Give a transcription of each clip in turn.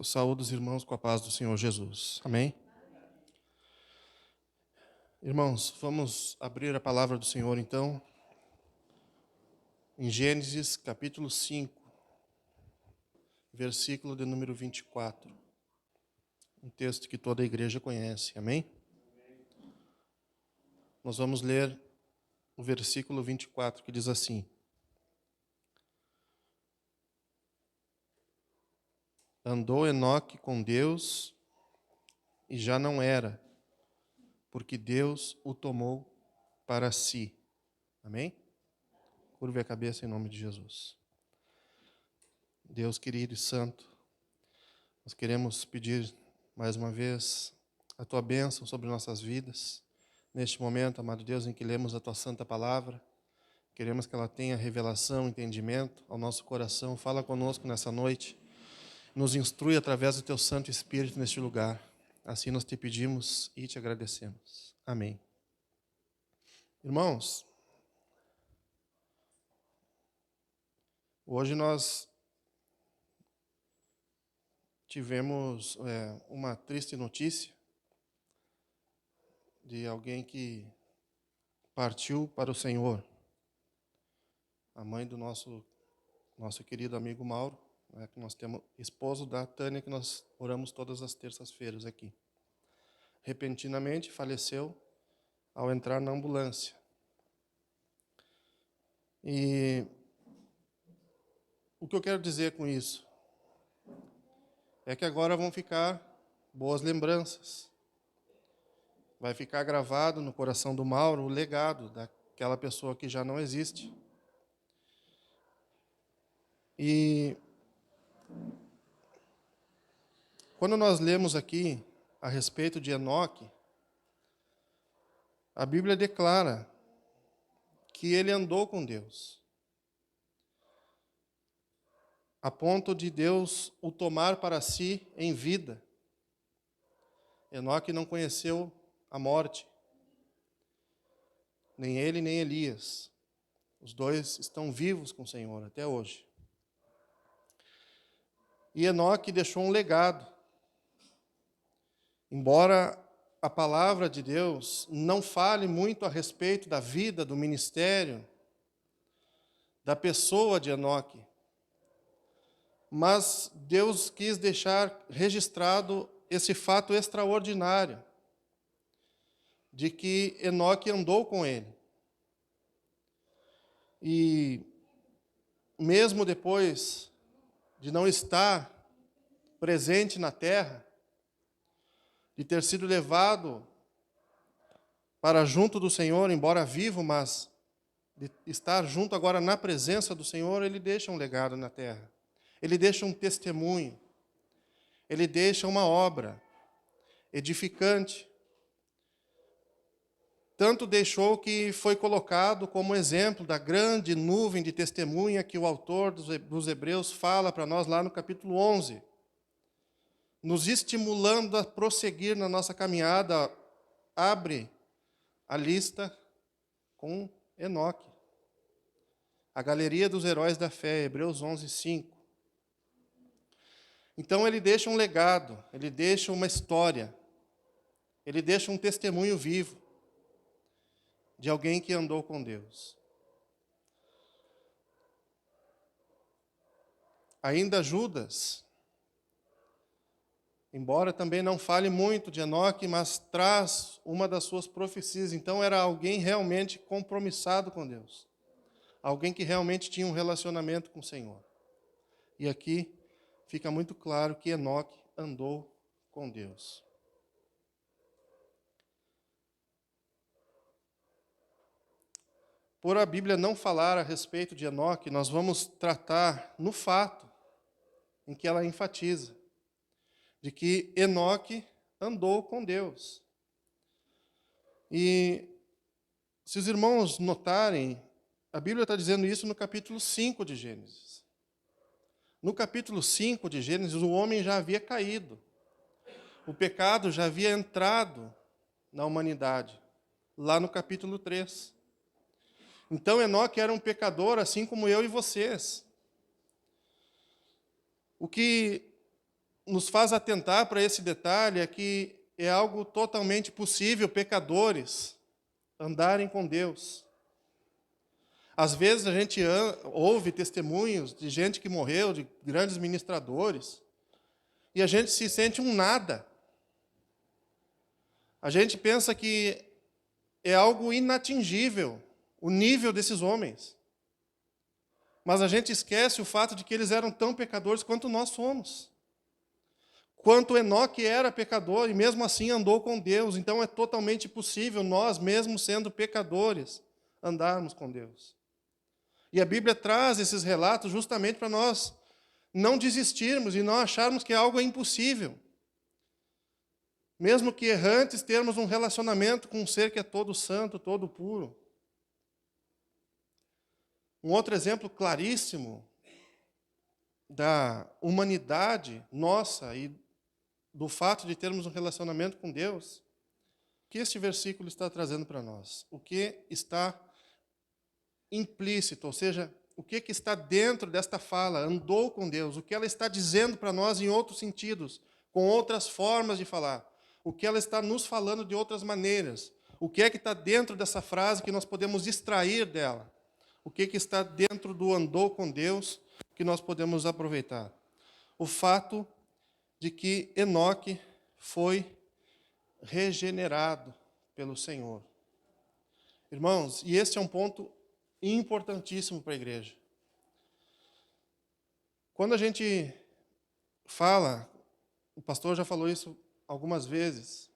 Saúde os irmãos com a paz do Senhor Jesus. Amém? Irmãos, vamos abrir a palavra do Senhor então, em Gênesis capítulo 5, versículo de número 24. Um texto que toda a igreja conhece. Amém? Nós vamos ler o versículo 24, que diz assim: Andou Enoque com Deus e já não era, porque Deus o tomou para si. Amém? Curve a cabeça em nome de Jesus. Deus querido e santo, nós queremos pedir mais uma vez a Tua bênção sobre nossas vidas. Neste momento, amado Deus, em que lemos a Tua santa palavra, queremos que ela tenha revelação, entendimento ao nosso coração. Fala conosco nessa noite. Nos instrui através do Teu Santo Espírito neste lugar. Assim nós te pedimos e te agradecemos. Amém. Irmãos, hoje nós tivemos uma triste notícia de alguém que partiu para o Senhor. A mãe do nosso querido amigo Mauro, que nós temos, esposo da Tânia, que nós oramos todas as terças-feiras aqui. Repentinamente faleceu ao entrar na ambulância. E o que eu quero dizer com isso é que agora vão ficar boas lembranças. Vai ficar gravado no coração do Mauro o legado daquela pessoa que já não existe. E quando nós lemos aqui a respeito de Enoque, a Bíblia declara que ele andou com Deus, a ponto de Deus o tomar para si em vida. Enoque não conheceu a morte, nem ele nem Elias. Os dois estão vivos com o Senhor até hoje. E Enoque deixou um legado. Embora a palavra de Deus não fale muito a respeito da vida, do ministério, da pessoa de Enoque, mas Deus quis deixar registrado esse fato extraordinário de que Enoque andou com ele. E mesmo depois de não estar presente na terra, de ter sido levado para junto do Senhor, embora vivo, mas de estar junto agora na presença do Senhor, ele deixa um legado na terra. Ele deixa um testemunho. Ele deixa uma obra edificante. Tanto deixou que foi colocado como exemplo da grande nuvem de testemunha que o autor dos Hebreus fala para nós lá no capítulo 11, nos estimulando a prosseguir na nossa caminhada. Abre a lista com Enoque, a galeria dos heróis da fé, Hebreus 11, 5. Então ele deixa um legado, ele deixa uma história, ele deixa um testemunho vivo de alguém que andou com Deus. Ainda Judas, embora também não fale muito de Enoque, mas traz uma das suas profecias. Então era alguém realmente compromissado com Deus. Alguém que realmente tinha um relacionamento com o Senhor. E aqui fica muito claro que Enoque andou com Deus. Por a Bíblia não falar a respeito de Enoque, nós vamos tratar no fato em que ela enfatiza, de que Enoque andou com Deus. E se os irmãos notarem, a Bíblia está dizendo isso no capítulo 5 de Gênesis. No capítulo 5 de Gênesis, o homem já havia caído. O pecado já havia entrado na humanidade, lá no capítulo 3. Então, Enoque era um pecador, assim como eu e vocês. O que nos faz atentar para esse detalhe é que é algo totalmente possível pecadores andarem com Deus. Às vezes a gente ouve testemunhos de gente que morreu, de grandes ministradores, e a gente se sente um nada. A gente pensa que é algo inatingível o nível desses homens. Mas a gente esquece o fato de que eles eram tão pecadores quanto nós somos. Quanto Enoque era pecador e mesmo assim andou com Deus. Então é totalmente possível nós, mesmo sendo pecadores, andarmos com Deus. E a Bíblia traz esses relatos justamente para nós não desistirmos e não acharmos que algo é impossível. Mesmo que errantes, termos um relacionamento com um ser que é todo santo, todo puro. Um outro exemplo claríssimo da humanidade nossa e do fato de termos um relacionamento com Deus, o que este versículo está trazendo para nós? O que está implícito, ou seja, o que está dentro desta fala, andou com Deus, o que ela está dizendo para nós em outros sentidos, com outras formas de falar, o que ela está nos falando de outras maneiras, o que é que está dentro dessa frase que nós podemos extrair dela, o que está dentro do andou com Deus que nós podemos aproveitar. O fato de que Enoque foi regenerado pelo Senhor. Irmãos, e esse é um ponto importantíssimo para a igreja. Quando a gente fala, o pastor já falou isso algumas vezes,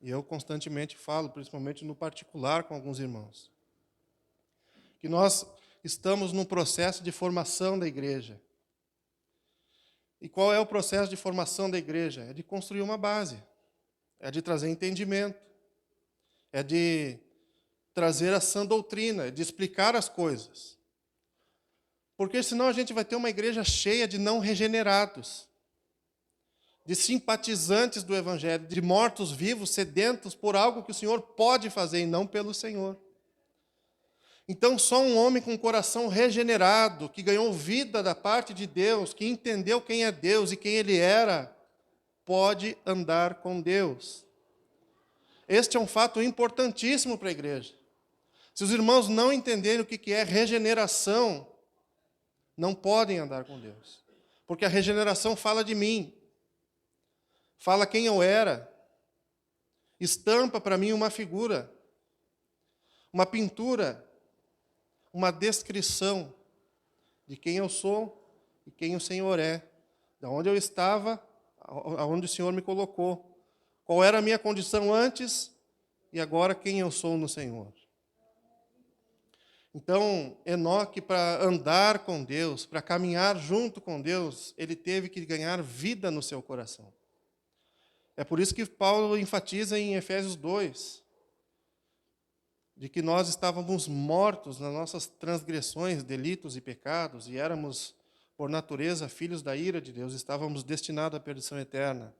e eu constantemente falo, principalmente no particular com alguns irmãos, que nós estamos num processo de formação da igreja. E qual é o processo de formação da igreja? É de construir uma base, é de trazer entendimento, é de trazer a sã doutrina, de explicar as coisas. Porque senão a gente vai ter uma igreja cheia de não regenerados, de simpatizantes do Evangelho, de mortos-vivos, sedentos por algo que o Senhor pode fazer e não pelo Senhor. Então, só um homem com o coração regenerado, que ganhou vida da parte de Deus, que entendeu quem é Deus e quem Ele era, pode andar com Deus. Este é um fato importantíssimo para a igreja. Se os irmãos não entenderem o que é regeneração, não podem andar com Deus. Porque a regeneração fala de mim, fala quem eu era, estampa para mim uma figura, uma pintura, uma descrição de quem eu sou e quem o Senhor é, de onde eu estava, aonde o Senhor me colocou, qual era a minha condição antes e agora quem eu sou no Senhor. Então, Enoque, para andar com Deus, para caminhar junto com Deus, ele teve que ganhar vida no seu coração. É por isso que Paulo enfatiza em Efésios 2, de que nós estávamos mortos nas nossas transgressões, delitos e pecados, e éramos, por natureza, filhos da ira de Deus, estávamos destinados à perdição eterna.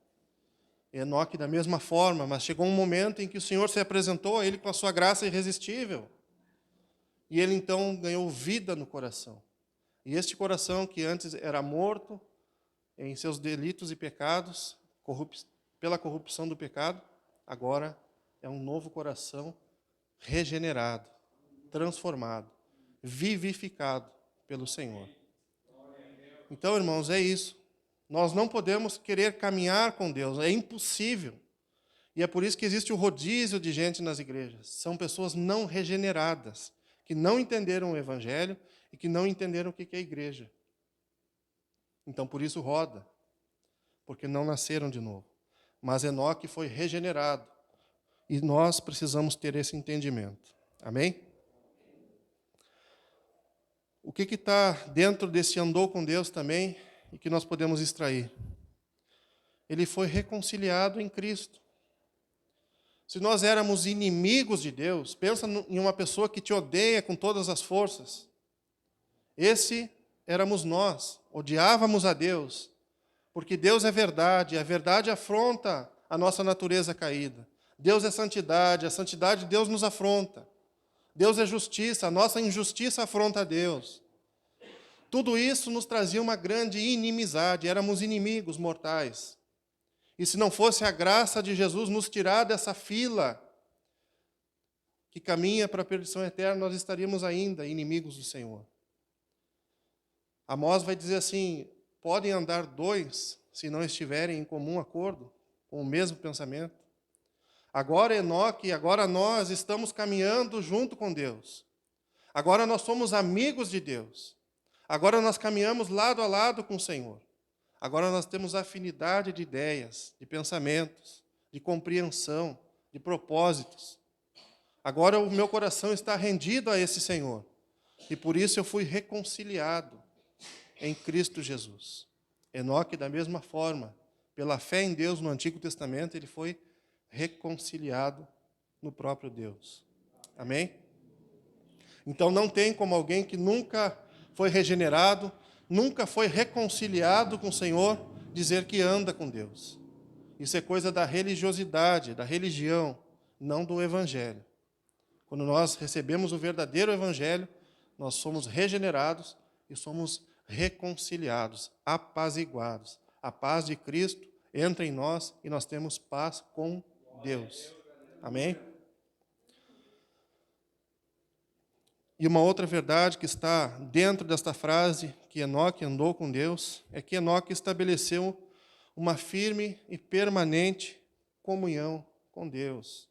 Enoque da mesma forma, mas chegou um momento em que o Senhor se apresentou a ele com a sua graça irresistível, e ele então ganhou vida no coração. E este coração que antes era morto em seus delitos e pecados, pela corrupção do pecado, agora é um novo coração regenerado, transformado, vivificado pelo Senhor. Então, irmãos, é isso. Nós não podemos querer caminhar com Deus, é impossível. E é por isso que existe o rodízio de gente nas igrejas. São pessoas não regeneradas, que não entenderam o Evangelho e que não entenderam o que é a igreja. Então, por isso roda, porque não nasceram de novo. Mas Enoque foi regenerado. E nós precisamos ter esse entendimento. Amém? O que está dentro desse andou com Deus também e que nós podemos extrair? Ele foi reconciliado em Cristo. Se nós éramos inimigos de Deus, pensa em uma pessoa que te odeia com todas as forças. Esse éramos nós, odiávamos a Deus, porque Deus é verdade, a verdade afronta a nossa natureza caída. Deus é santidade, a santidade de Deus nos afronta. Deus é justiça, a nossa injustiça afronta a Deus. tudo isso nos trazia uma grande inimizade, éramos inimigos mortais. E se não fosse a graça de Jesus nos tirar dessa fila que caminha para a perdição eterna, nós estaríamos ainda inimigos do Senhor. Amós vai dizer assim: podem andar dois se não estiverem em comum acordo, com o mesmo pensamento. Agora Enoque, agora nós estamos caminhando junto com Deus. Agora nós somos amigos de Deus. Agora nós caminhamos lado a lado com o Senhor. Agora nós temos afinidade de ideias, de pensamentos, de compreensão, de propósitos. Agora o meu coração está rendido a esse Senhor. E por isso eu fui reconciliado em Cristo Jesus. Enoque, da mesma forma, pela fé em Deus no Antigo Testamento, ele foi reconciliado no próprio Deus. Amém? Então não tem como alguém que nunca foi regenerado, nunca foi reconciliado com o Senhor, dizer que anda com Deus. Isso é coisa da religiosidade, da religião, não do Evangelho. Quando nós recebemos o verdadeiro Evangelho, nós somos regenerados e somos reconciliados, apaziguados. A paz de Cristo entra em nós e nós temos paz com Deus. Amém? E uma outra verdade que está dentro desta frase, que Enoque andou com Deus, é que Enoque estabeleceu uma firme e permanente comunhão com Deus.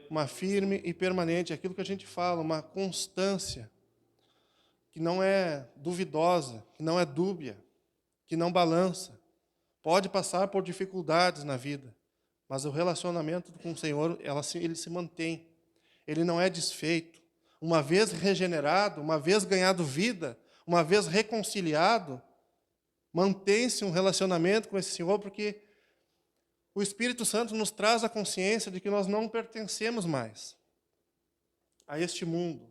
Uma firme e permanente, aquilo que a gente fala, uma constância, que não é duvidosa, que não é dúbia, que não balança. Pode passar por dificuldades na vida, mas o relacionamento com o Senhor, ele se mantém. Ele não é desfeito. Uma vez regenerado, uma vez ganhado vida, uma vez reconciliado, mantém-se um relacionamento com esse Senhor, porque o Espírito Santo nos traz a consciência de que nós não pertencemos mais a este mundo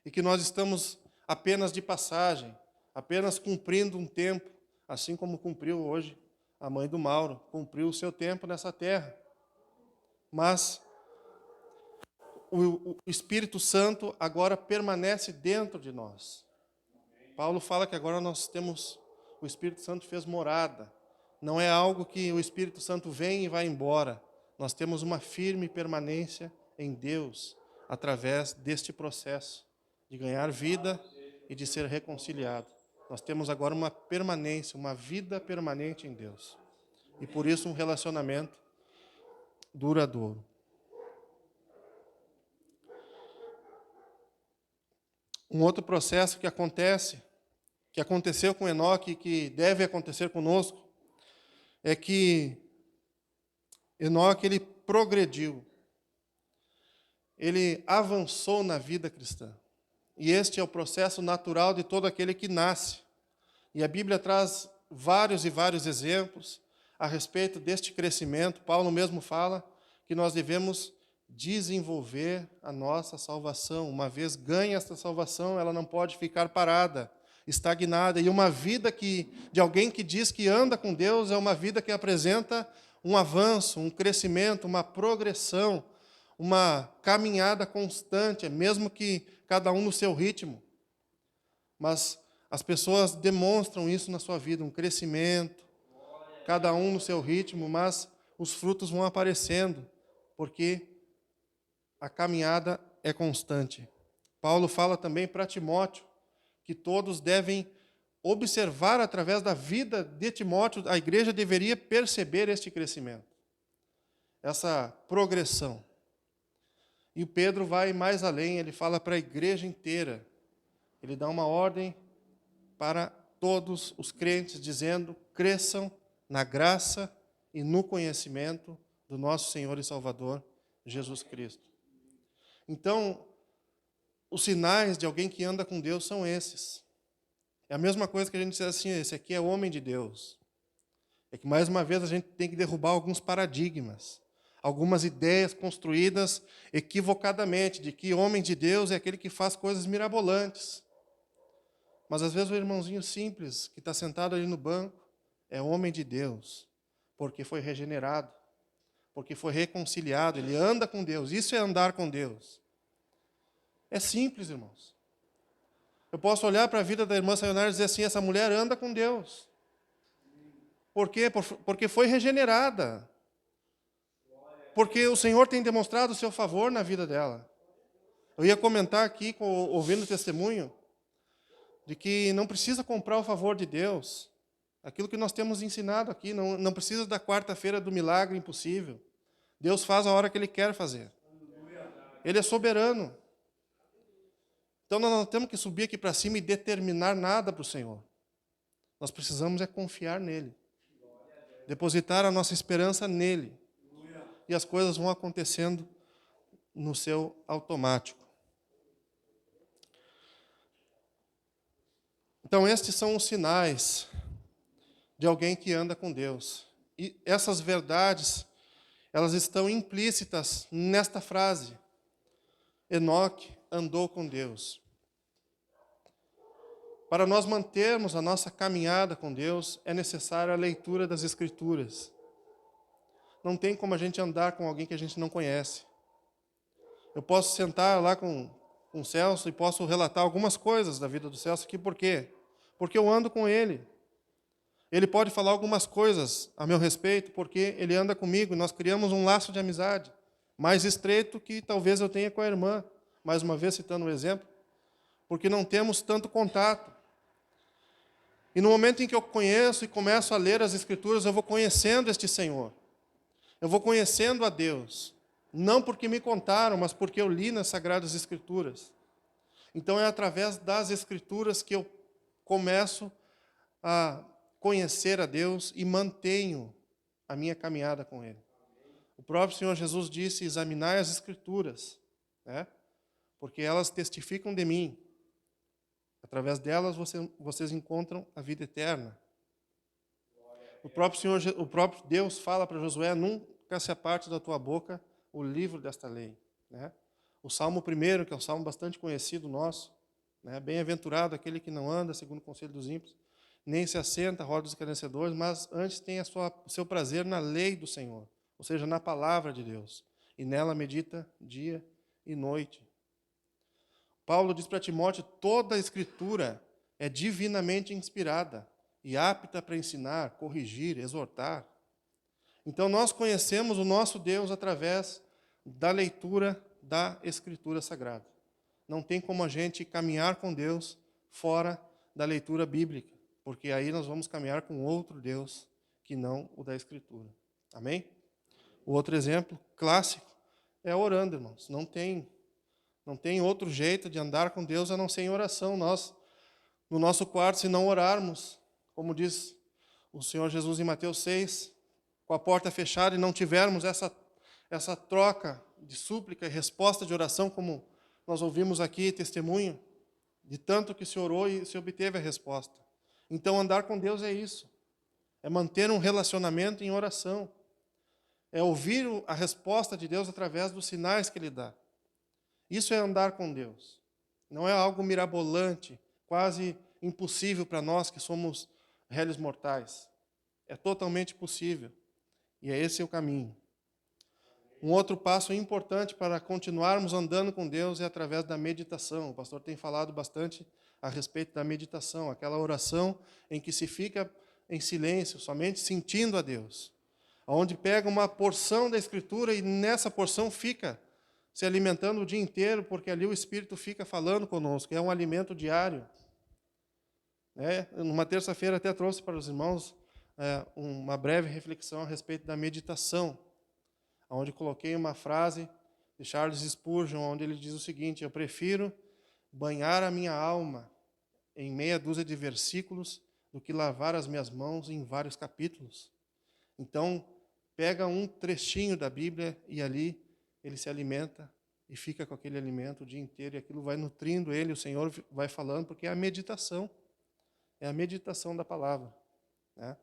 e que nós estamos apenas de passagem, apenas cumprindo um tempo, assim como cumpriu hoje a mãe do Mauro, cumpriu o seu tempo nessa terra. Mas o Espírito Santo agora permanece dentro de nós. Paulo fala que agora nós temos, o Espírito Santo fez morada. Não é algo que o Espírito Santo vem e vai embora. Nós temos uma firme permanência em Deus, através deste processo de ganhar vida e de ser reconciliado. Nós temos agora uma permanência, uma vida permanente em Deus. E por isso um relacionamento duradouro. Um outro processo que aconteceu com Enoque e que deve acontecer conosco, é que Enoque, ele progrediu. Ele avançou na vida cristã. E este é o processo natural de todo aquele que nasce. E a Bíblia traz vários e vários exemplos a respeito deste crescimento. Paulo mesmo fala que nós devemos desenvolver a nossa salvação. Uma vez ganha esta salvação, ela não pode ficar parada, estagnada. E uma vida de alguém que diz que anda com Deus é uma vida que apresenta um avanço, um crescimento, uma progressão, uma caminhada constante, mesmo que cada um no seu ritmo. Mas as pessoas demonstram isso na sua vida, um crescimento, cada um no seu ritmo, mas os frutos vão aparecendo, porque a caminhada é constante. Paulo fala também para Timóteo que todos devem observar através da vida de Timóteo, a igreja deveria perceber este crescimento, essa progressão. E Pedro vai mais além, ele fala para a igreja inteira. Ele dá uma ordem para todos os crentes, dizendo: cresçam na graça e no conhecimento do nosso Senhor e Salvador, Jesus Cristo. Então, os sinais de alguém que anda com Deus são esses. É a mesma coisa que a gente diz assim: esse aqui é homem de Deus. É que, mais uma vez, a gente tem que derrubar alguns paradigmas, algumas ideias construídas equivocadamente, de que homem de Deus é aquele que faz coisas mirabolantes. Mas, às vezes, o irmãozinho simples, que está sentado ali no banco, é homem de Deus, porque foi regenerado, porque foi reconciliado, ele anda com Deus. Isso é andar com Deus. É simples, irmãos. Eu posso olhar para a vida da irmã Sayonara e dizer assim, essa mulher anda com Deus. Por quê? Porque foi regenerada. Porque o Senhor tem demonstrado o seu favor na vida dela. Eu ia comentar aqui, ouvindo o testemunho, de que não precisa comprar o favor de Deus. Aquilo que nós temos ensinado aqui, não precisa da quarta-feira do milagre impossível. Deus faz a hora que Ele quer fazer. Ele é soberano. Então nós não temos que subir aqui para cima e determinar nada para o Senhor. Nós precisamos é confiar nele. Depositar a nossa esperança nele. E as coisas vão acontecendo no seu automático. Então estes são os sinais de alguém que anda com Deus. E essas verdades, elas estão implícitas nesta frase. Enoque andou com Deus. Para nós mantermos a nossa caminhada com Deus, é necessária a leitura das Escrituras. Não tem como a gente andar com alguém que a gente não conhece. Eu posso sentar lá com o Celso e posso relatar algumas coisas da vida do Celso aqui, por quê? Porque eu ando com ele. Ele pode falar algumas coisas a meu respeito, porque ele anda comigo e nós criamos um laço de amizade mais estreito que talvez eu tenha com a irmã, mais uma vez citando um exemplo, porque não temos tanto contato. E no momento em que eu conheço e começo a ler as Escrituras, eu vou conhecendo este Senhor. Eu vou conhecendo a Deus. Não porque me contaram, mas porque eu li nas Sagradas Escrituras. Então é através das Escrituras que eu começo a conhecer a Deus e mantenho a minha caminhada com Ele. O próprio Senhor Jesus disse, examinai as Escrituras, né? Porque elas testificam de mim. Através delas vocês encontram a vida eterna. O próprio Deus fala para Josué, nunca se aparte da tua boca o livro desta lei. Né? O Salmo 1, que é um salmo bastante conhecido nosso, né? Bem-aventurado aquele que não anda segundo o conselho dos ímpios, nem se assenta à roda dos escarnecedores, mas antes tem o seu prazer na lei do Senhor, ou seja, na palavra de Deus, e nela medita dia e noite. Paulo diz para Timóteo, toda a Escritura é divinamente inspirada e apta para ensinar, corrigir, exortar. Então nós conhecemos o nosso Deus através da leitura da Escritura Sagrada. Não tem como a gente caminhar com Deus fora da leitura bíblica, porque aí nós vamos caminhar com outro Deus que não o da Escritura. Amém? O outro exemplo clássico é orando, irmãos. Não tem outro jeito de andar com Deus a não ser em oração. Nós, no nosso quarto, se não orarmos, como diz o Senhor Jesus em Mateus 6, com a porta fechada e não tivermos essa troca de súplica e resposta de oração, como nós ouvimos aqui, testemunho, de tanto que se orou e se obteve a resposta. Então, andar com Deus é isso. É manter um relacionamento em oração. É ouvir a resposta de Deus através dos sinais que Ele dá. Isso é andar com Deus. Não é algo mirabolante, quase impossível para nós que somos réis mortais. É totalmente possível. E é esse o caminho. Um outro passo importante para continuarmos andando com Deus é através da meditação. O pastor tem falado bastante a respeito da meditação, aquela oração em que se fica em silêncio, somente sentindo a Deus. Onde pega uma porção da Escritura e nessa porção fica se alimentando o dia inteiro, porque ali o Espírito fica falando conosco, é um alimento diário. Numa terça-feira até trouxe para os irmãos uma breve reflexão a respeito da meditação, onde coloquei uma frase de Charles Spurgeon, onde ele diz o seguinte, eu prefiro banhar a minha alma em meia dúzia de versículos do que lavar as minhas mãos em vários capítulos. Então, pega um trechinho da Bíblia e ali ele se alimenta e fica com aquele alimento o dia inteiro, e aquilo vai nutrindo ele, o Senhor vai falando, porque é a meditação da palavra. Né?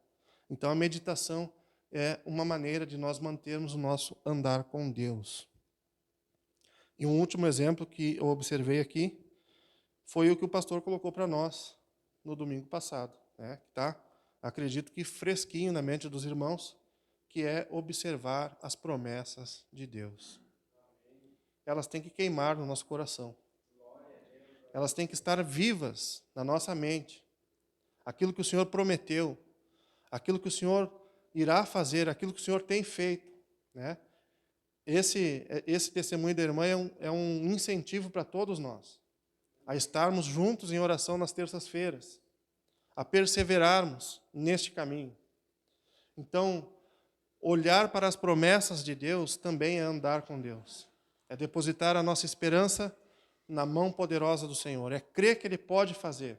Então, a meditação é uma maneira de nós mantermos o nosso andar com Deus. E um último exemplo que eu observei aqui foi o que o pastor colocou para nós no domingo passado. Né? Tá? Acredito que fresquinho na mente dos irmãos, que é observar as promessas de Deus. Elas têm que queimar no nosso coração. elas têm que estar vivas na nossa mente. Aquilo que o Senhor prometeu, aquilo que o Senhor irá fazer, aquilo que o Senhor tem feito, né? Esse testemunho da irmã é um incentivo para todos nós, a estarmos juntos em oração nas terças-feiras, a perseverarmos neste caminho. Então, olhar para as promessas de Deus também é andar com Deus. É depositar a nossa esperança na mão poderosa do Senhor. É crer que Ele pode fazer.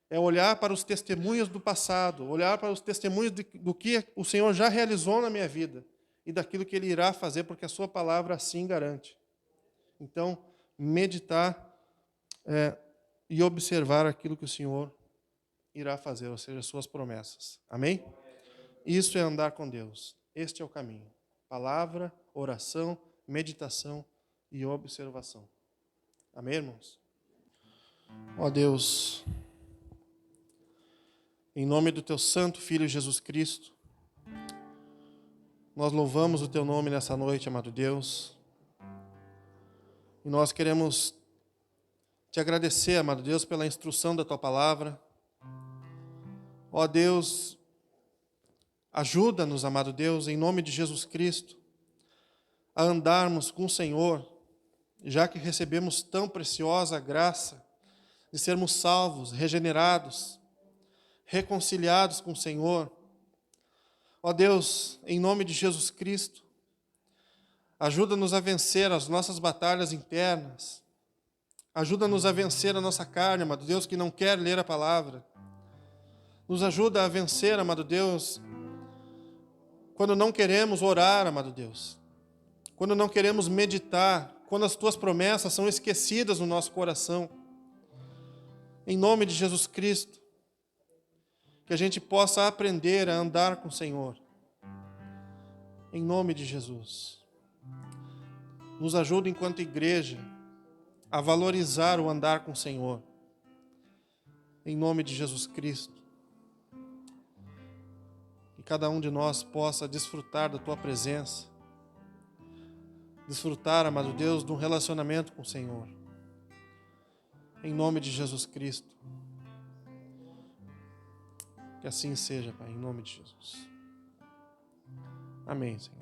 É olhar para os testemunhos do passado, olhar para os testemunhos do que o Senhor já realizou na minha vida e daquilo que Ele irá fazer, porque a sua palavra assim garante. Então, meditar e observar aquilo que o Senhor irá fazer, ou seja, as suas promessas. Amém? Isso é andar com Deus. Este é o caminho. Palavra, oração, meditação e observação. Amém, irmãos? Ó Deus, em nome do Teu Santo Filho Jesus Cristo, nós louvamos o Teu nome nessa noite, amado Deus. E nós queremos Te agradecer, amado Deus, pela instrução da Tua palavra. Ó Deus, ajuda-nos, amado Deus, em nome de Jesus Cristo, a andarmos com o Senhor, já que recebemos tão preciosa graça de sermos salvos, regenerados, reconciliados com o Senhor. Ó Deus, em nome de Jesus Cristo, ajuda-nos a vencer as nossas batalhas internas. Ajuda-nos a vencer a nossa carne, amado Deus, que não quer ler a palavra. Nos ajuda a vencer, amado Deus, quando não queremos orar, amado Deus. Quando não queremos meditar, quando as Tuas promessas são esquecidas no nosso coração. Em nome de Jesus Cristo, que a gente possa aprender a andar com o Senhor. Em nome de Jesus. Nos ajuda enquanto igreja a valorizar o andar com o Senhor. Em nome de Jesus Cristo. Que cada um de nós possa desfrutar da Tua presença. Desfrutar, amado Deus, de um relacionamento com o Senhor. Em nome de Jesus Cristo. Que assim seja, Pai, em nome de Jesus. Amém, Senhor.